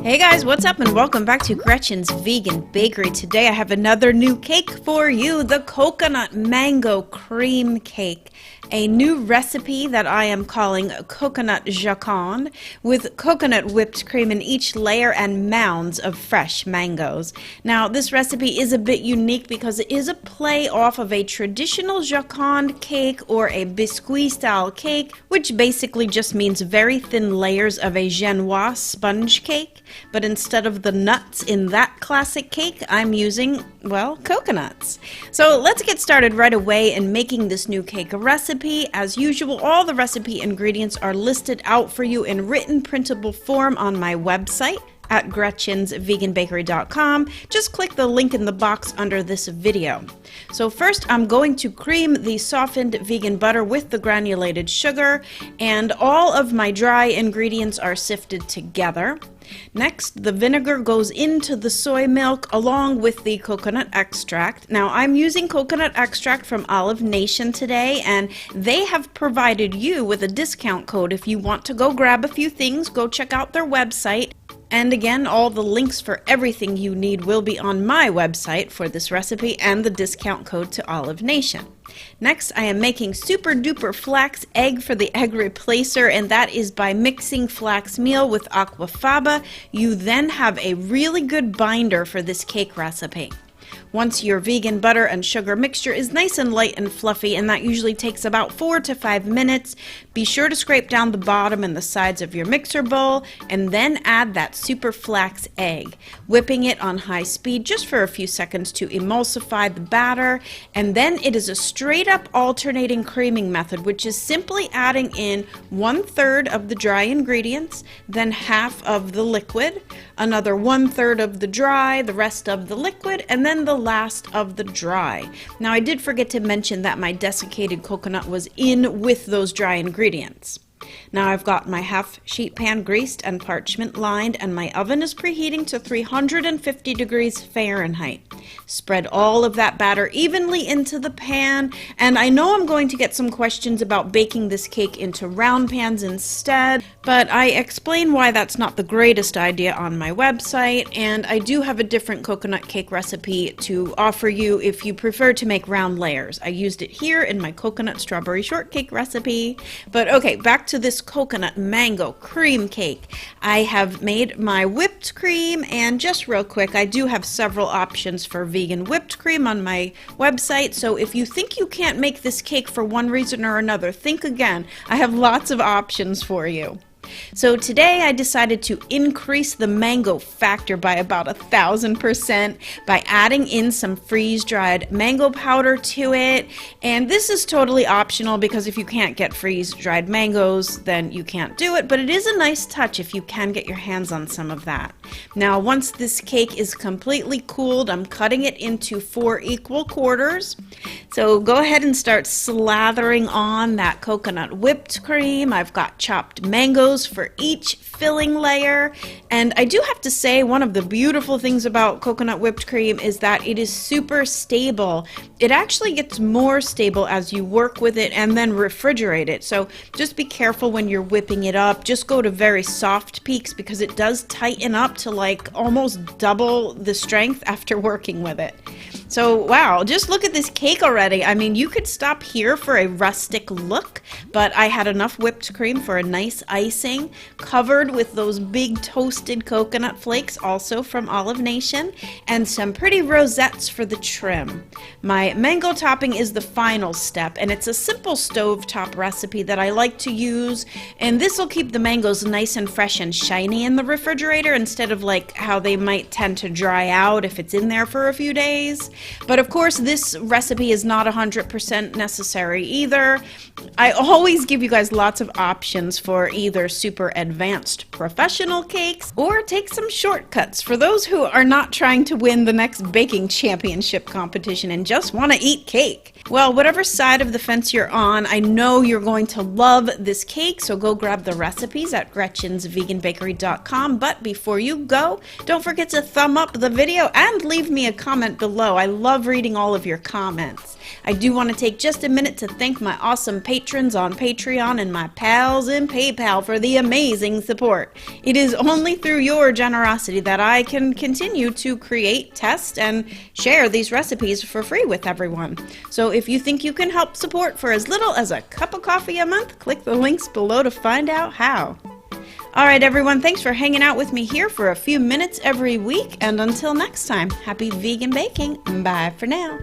Hey guys, what's up and welcome back to Gretchen's Vegan Bakery. Today I have another new cake for you, the coconut mango cream cake. A new recipe that I am calling coconut Joconde with coconut whipped cream in each layer and mounds of fresh mangoes. Now this recipe is a bit unique because it is a play off of a traditional Joconde cake or a biscuit style cake, which basically just means very thin layers of a Genoise sponge cake. But instead of the nuts in that classic cake, I'm using, well, coconuts. So let's get started right away in making this new cake recipe. As usual, all the recipe ingredients are listed out for you in written printable form on my website at gretchensveganbakery.com. Just click the link in the box under this video. So first I'm going to cream the softened vegan butter with the granulated sugar, and all of my dry ingredients are sifted together. Next, the vinegar goes into the soy milk along with the coconut extract. Now, I'm using coconut extract from Olive Nation today, and they have provided you with a discount code. If you want to go grab a few things, go check out their website. And again, all the links for everything you need will be on my website for this recipe and the discount code to Olive Nation. Next, I am making super duper flax egg for the egg replacer, and that is by mixing flax meal with aquafaba. You then have a really good binder for this cake recipe. Once your vegan butter and sugar mixture is nice and light and fluffy, and that usually takes about 4 to 5 minutes, be sure to scrape down the bottom and the sides of your mixer bowl, and then add that super flax egg, whipping it on high speed just for a few seconds to emulsify the batter. And then it is a straight up alternating creaming method, which is simply adding in 1/3 of the dry ingredients, then half of the liquid, another 1/3 of the dry, the rest of the liquid, and then the last of the dry. Now, I did forget to mention that my desiccated coconut was in with those dry ingredients. Now I've got my half sheet pan greased and parchment lined, and my oven is preheating to 350 degrees Fahrenheit. Spread all of that batter evenly into the pan, and I know I'm going to get some questions about baking this cake into round pans instead, but I explain why that's not the greatest idea on my website, and I do have a different coconut cake recipe to offer you if you prefer to make round layers. I used it here in my coconut strawberry shortcake recipe. But okay, back to this coconut mango cream cake. I have made my whipped cream, and just real quick, I do have several options for vegan whipped cream on my website, so if you think you can't make this cake for one reason or another, think again. I have lots of options for you. So today I decided to increase the mango factor by about 1,000% by adding in some freeze-dried mango powder to it. And this is totally optional because if you can't get freeze-dried mangoes, then you can't do it. But it is a nice touch if you can get your hands on some of that. Now, once this cake is completely cooled, I'm cutting it into 4 equal quarters. So go ahead and start slathering on that coconut whipped cream. I've got chopped mangoes for each filling layer, and I do have to say one of the beautiful things about coconut whipped cream is that it is super stable. It actually gets more stable as you work with it and then refrigerate it, so just be careful when you're whipping it up. Just go to very soft peaks because it does tighten up to like almost double the strength after working with it. So wow, just look at this cake already. I mean, you could stop here for a rustic look, but I had enough whipped cream for a nice icing, covered with those big toasted coconut flakes, also from Olive Nation, and some pretty rosettes for the trim. My mango topping is the final step, and it's a simple stovetop recipe that I like to use, and this will keep the mangoes nice and fresh and shiny in the refrigerator instead of like how they might tend to dry out if it's in there for a few days. But of course, this recipe is not 100% necessary either. I always give you guys lots of options for either super advanced professional cakes or take some shortcuts for those who are not trying to win the next baking championship competition and just want to eat cake. Well, whatever side of the fence you're on, I know you're going to love this cake, so go grab the recipes at gretchensveganbakery.com. But before you go, don't forget to thumb up the video and leave me a comment below. I love reading all of your comments. I do want to take just a minute to thank my awesome patrons on Patreon and my pals in PayPal for the amazing support. It is only through your generosity that I can continue to create, test, and share these recipes for free with everyone. So if you think you can help support for as little as a cup of coffee a month, click the links below to find out how. Alright everyone, thanks for hanging out with me here for a few minutes every week, and until next time, happy vegan baking. Bye for now.